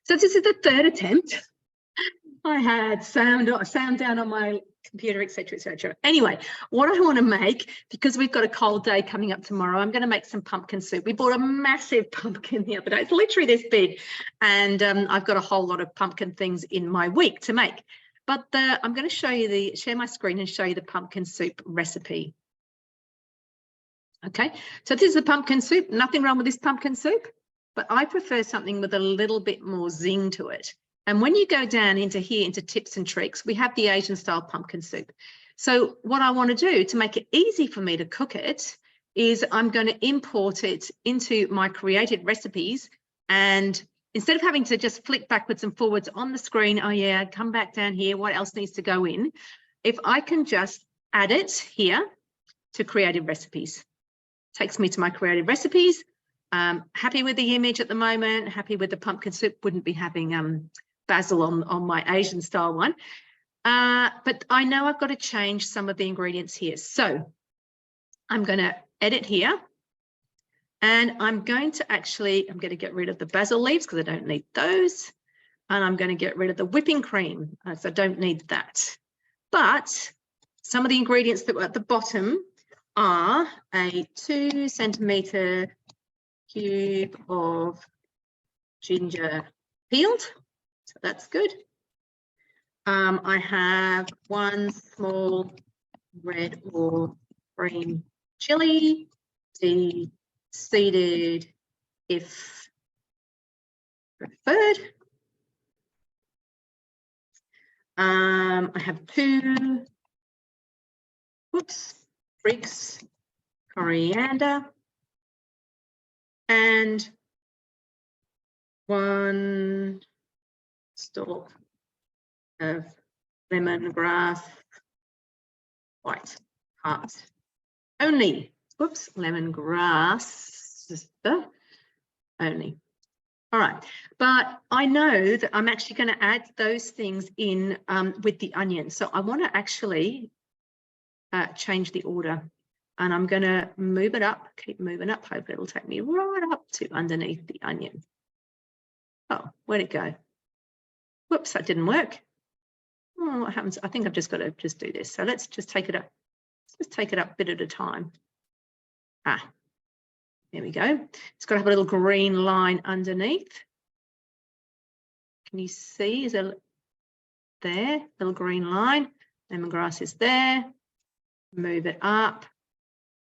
So this is the third attempt. I had sound down on my computer, etc., etc. Anyway, what I want to make, because we've got a cold day coming up tomorrow, I'm going to make some pumpkin soup. We bought a massive pumpkin the other day. It's literally this big, and I've got a whole lot of pumpkin things in my week to make. But I'm going to show you share my screen and show you the pumpkin soup recipe. Okay, so this is the pumpkin soup. Nothing wrong with this pumpkin soup, but I prefer something with a little bit more zing to it. And when you go down into here, into tips and tricks, we have the Asian style pumpkin soup. So what I want to do to make it easy for me to cook it is I'm going to import it into my created recipes. And instead of having to just flick backwards and forwards on the screen, oh yeah, come back down here, what else needs to go in? If I can just add it here to created recipes, takes me to my created recipes. Happy with the image at the moment, happy with the pumpkin soup, wouldn't be having basil on my Asian style one. But I know I've got to change some of the ingredients here. So I'm going to edit here. And I'm going to get rid of the basil leaves because I don't need those. And I'm going to get rid of the whipping cream, so I don't need that. But some of the ingredients that were at the bottom are a 2 centimetre cube of ginger peeled. So that's good. I have 1 small red or green chili, seeded if preferred. I have 2 sprigs coriander and 1 stalk of lemongrass white heart only. Lemongrass only. All right, but I know that I'm actually going to add those things in with the onion. So I want to actually change the order, and I'm going to move it up, keep moving up. Hope it'll take me right up to underneath the onion. Oh, where'd it go? Whoops, that didn't work. Oh, what happens? I think I've just got to just do this. So let's just take it up. Let's just take it up a bit at a time. Ah, there we go. It's got to have a little green line underneath. Can you see? Is it there? Little green line. Lemongrass is there. Move it up.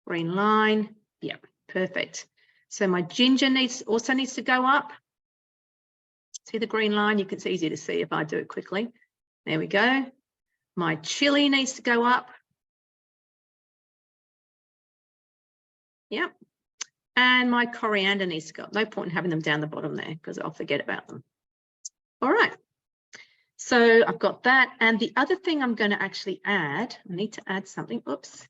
Green line. Yep, perfect. So my ginger also needs to go up. See the green line? It's easy to see if I do it quickly. There we go. My chili needs to go up. Yep. And my coriander needs to go up. No point in having them down the bottom there because I'll forget about them. All right. So I've got that. And the other thing I'm going to actually add, I need to add something. Oops.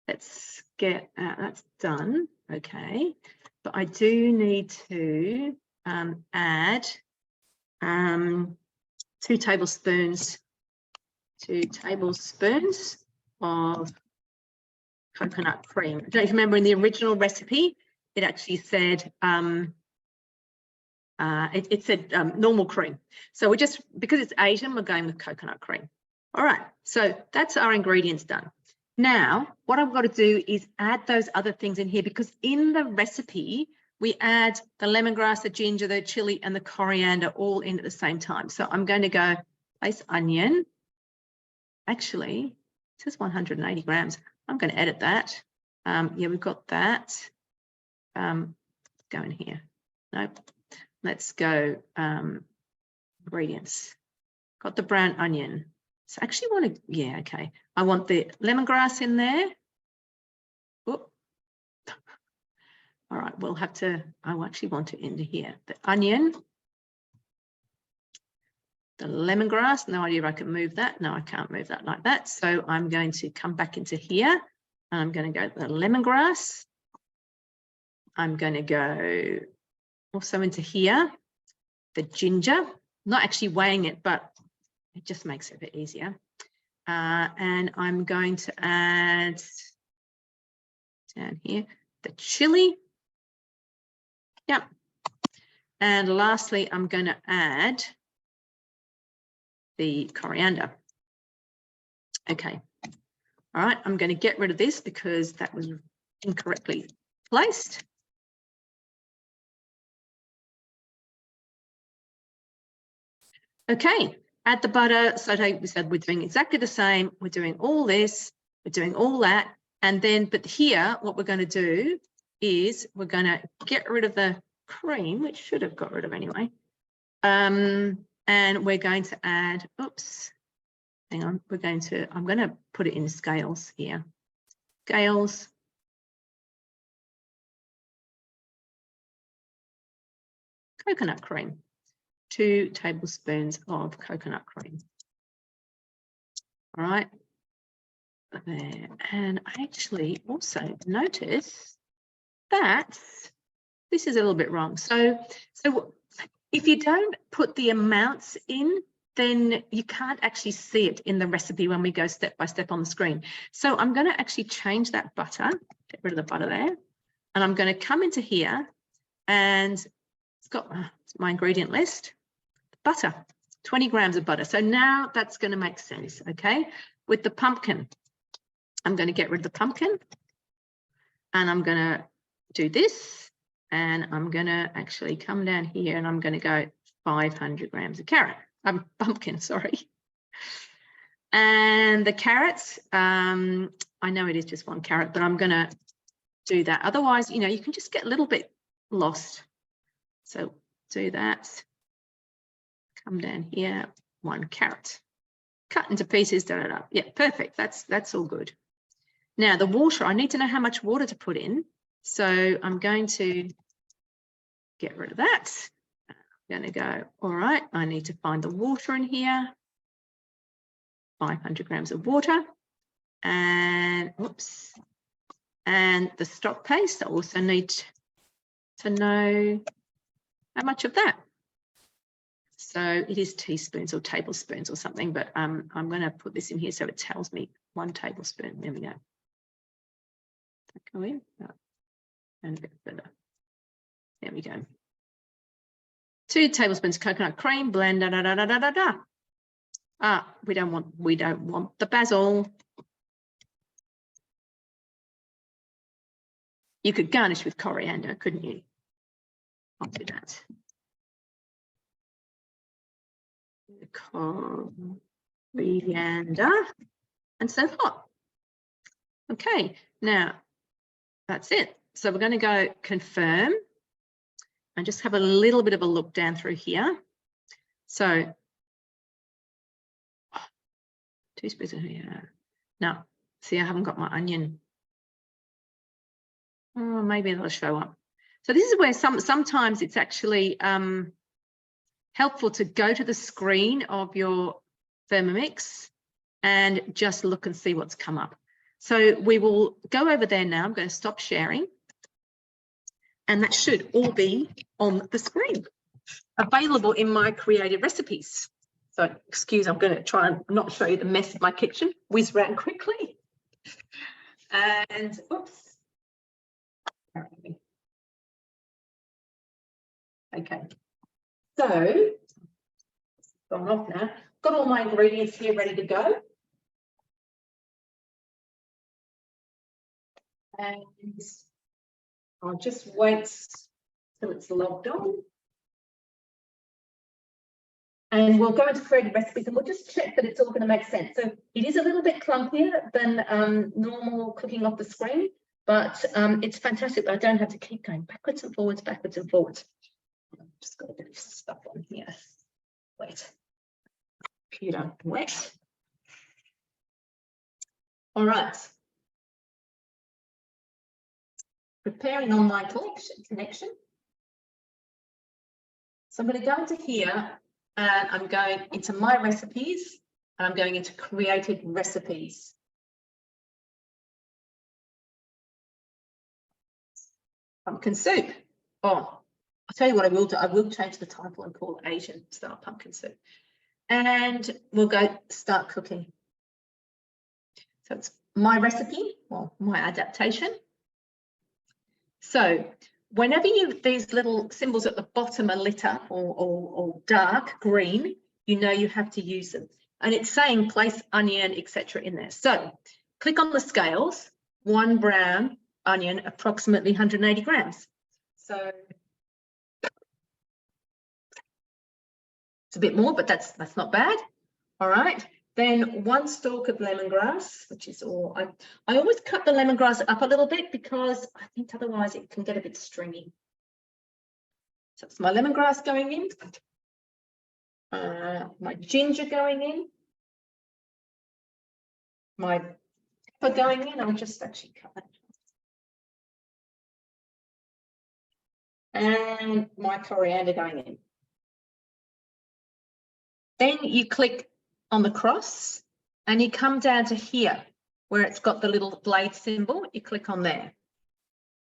Let's get, that's done. Okay. But I do need to add 2 tablespoons of coconut cream. I don't know if you remember in the original recipe, it actually said it said normal cream. So we're just, because it's Asian, we're going with coconut cream. All right, so that's our ingredients done. Now, what I've got to do is add those other things in here, because in the recipe, we add the lemongrass, the ginger, the chili, and the coriander all in at the same time. So I'm going to go place onion. Actually, it says 180 grams. I'm going to edit that. Yeah, we've got that. Go in here. Nope. Let's go ingredients. Got the brown onion. So I actually want to, yeah, okay. I want the lemongrass in there. Oop. All right, we'll have to, I actually want it into here. The onion, the lemongrass, no idea if I can move that. No, I can't move that like that. So I'm going to come back into here and I'm going to go the lemongrass. I'm going to go also into here, the ginger, not actually weighing it, but it just makes it a bit easier. And I'm going to add down here the chili. Yep. And lastly, I'm going to add the coriander. Okay. All right, I'm going to get rid of this because that was incorrectly placed. Okay, add the butter. So we said we're doing exactly the same. We're doing all this, we're doing all that. And then, but here, what we're going to do is we're going to get rid of the cream, which should have got rid of anyway. And we're going to add, oops, hang on, I'm going to put it in scales here. Scales. Coconut cream. 2 tablespoons of coconut cream. All right. There. And I actually also notice that this is a little bit wrong. So if you don't put the amounts in, then you can't actually see it in the recipe when we go step by step on the screen. So I'm going to actually change that butter, get rid of the butter there, and I'm going to come into here and it's got my ingredient list. Butter, 20 grams of butter. So now that's going to make sense, okay? With the pumpkin, I'm going to get rid of the pumpkin and I'm going to do this and I'm going to actually come down here and I'm going to go 500 grams of pumpkin, sorry. And the carrots, I know it is just 1 carrot, but I'm going to do that. Otherwise, you know, you can just get a little bit lost. So do that. Come down here, 1 carrot, cut into pieces, Yeah, perfect. That's all good. Now the water, I need to know how much water to put in. So I'm going to get rid of that. I'm going to go, all right, I need to find the water in here. 500 grams of water. And whoops. And the stock paste, I also need to know how much of that. So it is teaspoons or tablespoons or something, but I'm going to put this in here so it tells me 1 tablespoon. There we go. Go in and a bit further. There we go. 2 tablespoons coconut cream, blend. We don't want the basil. You could garnish with coriander, couldn't you? I'll do that. Coriander and serve hot. Okay, now that's it. So we're going to go confirm and just have a little bit of a look down through here. So 2 spoons of here. Now, see, I haven't got my onion. Oh, maybe it'll show up. So this is where sometimes it's actually helpful to go to the screen of your Thermomix and just look and see what's come up. So we will go over there now. I'm going to stop sharing. And that should all be on the screen, available in my created recipes. So excuse, I'm going to try and not show you the mess of my kitchen, whiz around quickly. And oops. Okay. So, gone off now. Got all my ingredients here ready to go. And I'll just wait till it's logged on. And we'll go into creative recipes and we'll just check that it's all going to make sense. So it is a little bit clunkier than normal cooking off the screen, but it's fantastic. But I don't have to keep going backwards and forwards, backwards and forwards. I've just got a bit of stuff on here. Wait. Computer wet. All right. Preparing online connection. So I'm going to go into here and I'm going into my recipes and I'm going into created recipes. Pumpkin soup. Oh, I'll tell you what I will do. I will change the title and call it Asian style pumpkin soup. And we'll go start cooking. So it's my recipe, well, my adaptation. So whenever these little symbols at the bottom are lit up or dark green, you know you have to use them. And it's saying place onion, etc. in there. So click on the scales, 1 brown onion, approximately 180 grams. So it's a bit more, but that's not bad. All right. Then 1 stalk of lemongrass, which is all. I always cut the lemongrass up a little bit because I think otherwise it can get a bit stringy. So it's my lemongrass going in. My ginger going in. My pepper going in. I'll just actually cut that. And my coriander going in. Then you click on the cross and you come down to here where it's got the little blade symbol. You click on there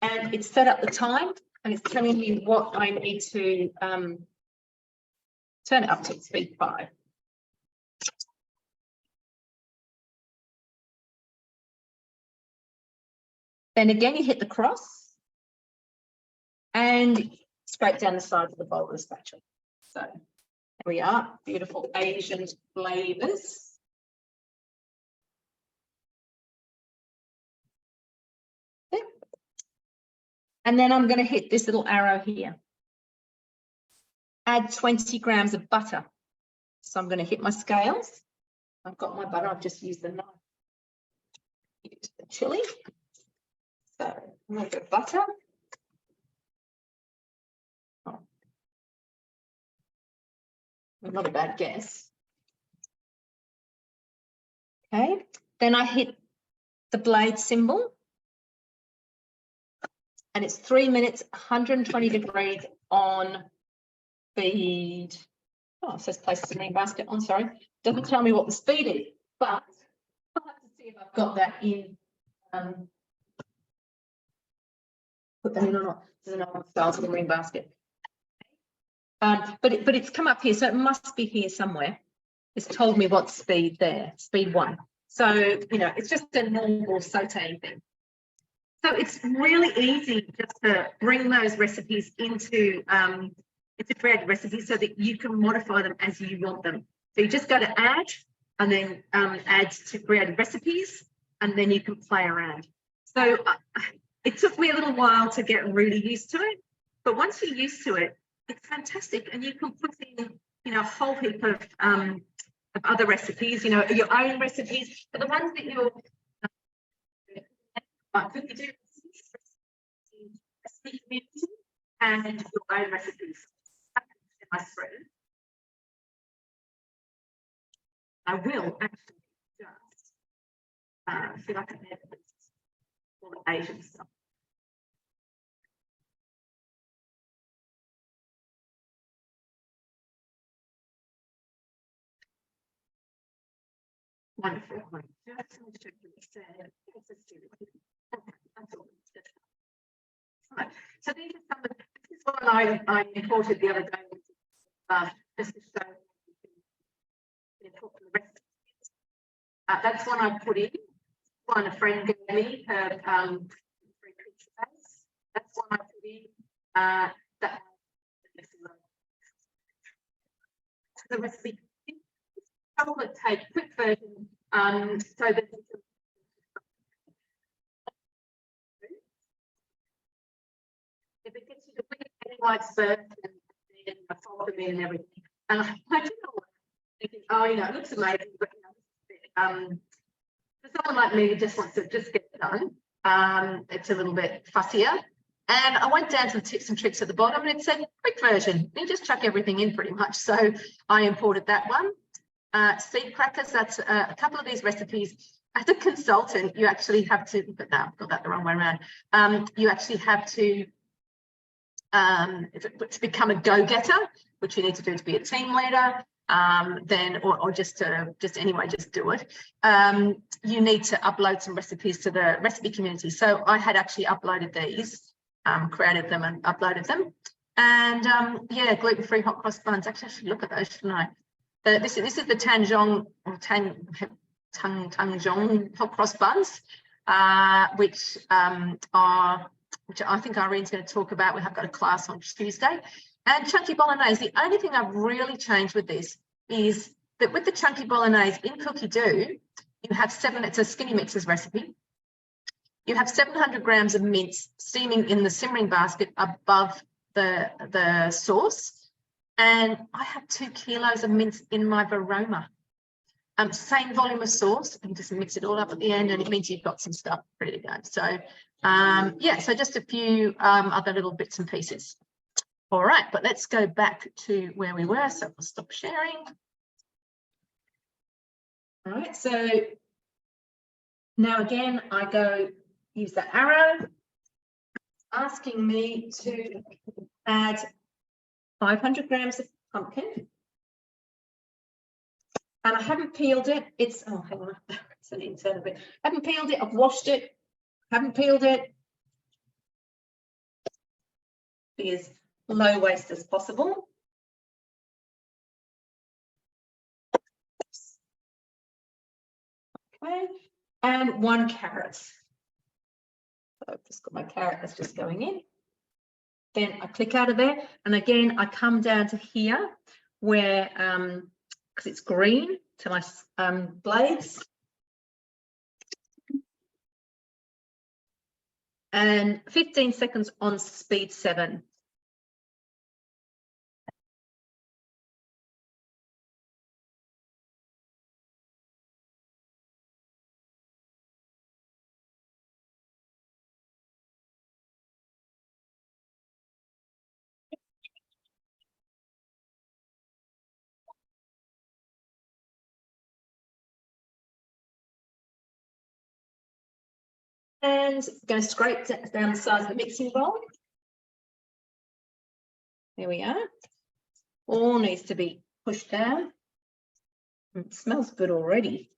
and it's set up the time and it's telling me what I need to turn it up to speed 5. Then again, you hit the cross and scrape down the side of the bowl of the spatula. So there we are, beautiful Asian flavors. And then I'm going to hit this little arrow here. Add 20 grams of butter. So I'm going to hit my scales. I've got my butter. I've just used the knife. Use the chili. So a little bit of butter. Oh. Not a bad guess. Okay. Then I hit the blade symbol. And it's 3 minutes, 120 degrees on speed. Oh, it says place the ring basket on, sorry. Doesn't tell me what the speed is, but I'll have to see if I've got that in. Put that in or not. There's another style for the ring basket. But it's come up here, so it must be here somewhere. It's told me what speed there, speed 1. So, you know, it's just a normal sauteing thing. So it's really easy just to bring those recipes into created recipes so that you can modify them as you want them. So you just go to add and then add to created recipes and then you can play around. So it took me a little while to get really used to it, but once you're used to it, it's fantastic and you can put in, you know, a whole heap of other recipes, you know, your own recipes, but the ones that you're cookidoo recipe community and your own recipes. My spread. I will actually just feel like I have all the Asian stuff. Wonderful. Right. So these are some of this is what I imported the other day just to show you the rest. That's one I put in. One a friend gave me her free pizza base. That's one I put in. That the recipe. Chocolate cake, quick version. So that if it gets you to quick any whites first and then I fold them in and everything. And I don't know, thinking, oh, you know, it looks amazing, but you know, for someone like me who just wants to just get it done, it's a little bit fussier. And I went down to the tips and tricks at the bottom and it said quick version. You just chuck everything in pretty much. So I imported that one. Seed crackers, that's a couple of these recipes. As a consultant, you actually have to, but no, I've got that the wrong way around. You actually have to become a go-getter, which you need to do to be a team leader, then or just anyway, just do it. You need to upload some recipes to the recipe community. So I had actually uploaded these, created them and uploaded them. And yeah, gluten-free hot cross buns. Actually, I should look at those, shouldn't I? This is the Tanzhong or Tanzhong hot cross buns, which are which I think Irene's going to talk about. We have got a class on Tuesday. And chunky bolognese. The only thing I've really changed with this is that with the chunky bolognese in cookidoo, you have it's a skinny mixers recipe. You have 700 grams of mince steaming in the simmering basket above the sauce. And I have 2 kilos of mince in my Varoma. Same volume of sauce, and just mix it all up at the end, and it means you've got some stuff ready to go. So, yeah, so just a few other little bits and pieces. All right, but let's go back to where we were. So we'll stop sharing. All right, so now again, I go use the arrow, asking me to add 500 grams of pumpkin. And I haven't peeled it. It's, oh, hang on, it's an internal bit. I haven't peeled it. I've washed it. Haven't peeled it. Be as low waste as possible. Okay, and 1 carrot. So I've just got my carrot that's just going in. Then I click out of there, and again I come down to here where because it's green, to my blades. And 15 seconds on speed 7. And going to scrape down the sides of the mixing bowl. There we are. All needs to be pushed down. It smells good already.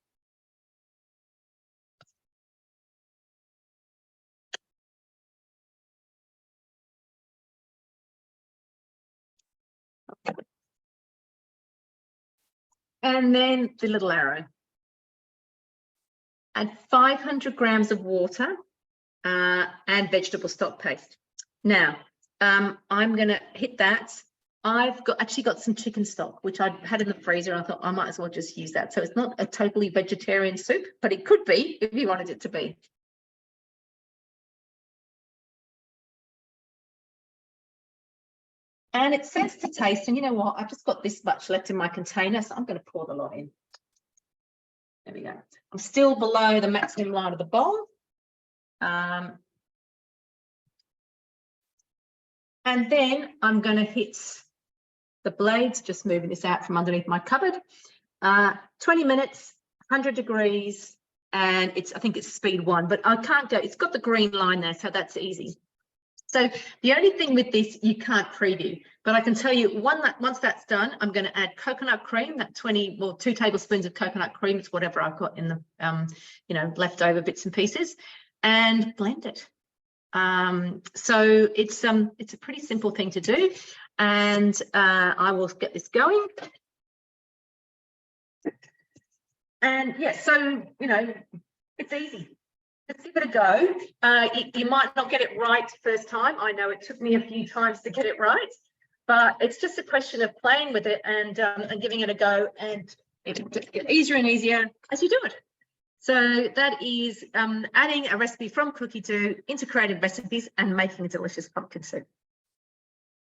And then the little arrow. Add 500 grams of water and vegetable stock paste. Now, I'm going to hit that. I've actually got some chicken stock, which I had in the freezer, and I thought I might as well just use that. So it's not a totally vegetarian soup, but it could be if you wanted it to be. And it says to taste, and you know what? I've just got this much left in my container, so I'm going to pour the lot in. There we go. I'm still below the maximum line of the bowl. And then I'm going to hit the blades, just moving this out from underneath my cupboard. 20 minutes, 100 degrees, and I think it's speed 1, but I can't go. It's got the green line there, so that's easy. So the only thing with this, you can't preview, but I can tell you once that's done, I'm going to add coconut cream, that 2 tablespoons of coconut cream. It's whatever I've got in the, you know, leftover bits and pieces, and blend it. So it's a pretty simple thing to do, and I will get this going. And yeah, so, you know, it's easy. Let's give it a go. You might not get it right first time. I know it took me a few times to get it right, but it's just a question of playing with it and giving it a go, and it will just get easier and easier as you do it. So that is adding a recipe from cookidoo into creative recipes and making a delicious pumpkin soup.